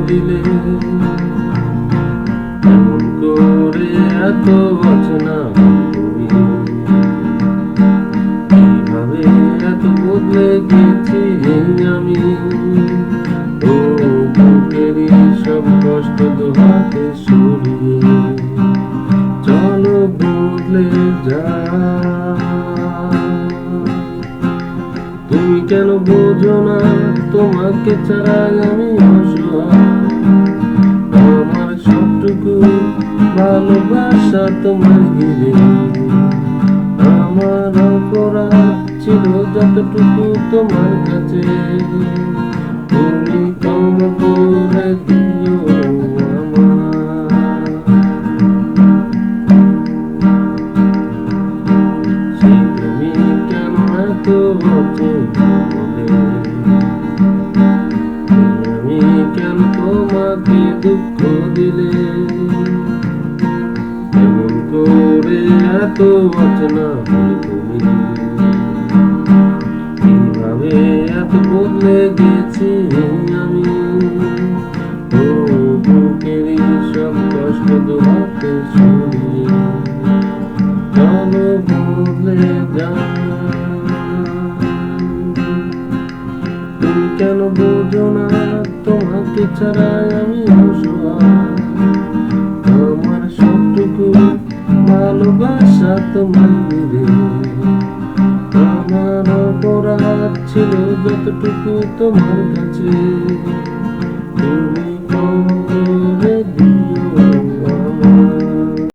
দিলে, এমন করে এত অচেনা তুমি, কিভাবে এত বদলে গেছি আমি। ও বুকেরই সব কষ্ট দুহাতে সরিয়ে চলো বদলে যা। তুমি কেন বোঝো না তোমাকে ছাড়া আমি অসহায়, আমার সবটুকু ভালোবাসা তোমার ঘিরে, আমার অপরাধ ছিল যতটুকু তোমার কাছে, তুমি ক্ষমা করে দিও আমায়। সেই তুমি কেন এত অচেনা বলে, আমি কেন তোমাকে দুঃখ দিলে, এমন করে এত অচেনা বলে তুমি, কিভাবে এত বদলে গেছি আমি। ও বুকেরই সব কষ্ট দুহাতে সরিয়ে চলো বদলে যা। তুমি কেন বোঝো না তোমাকে ছাড়া আমি অসহায়, আমার সবটুকু ভালোবাসা তোমার ঘিরে, আমার অপরাধ ছিল যতটুকু তোমার কাছে।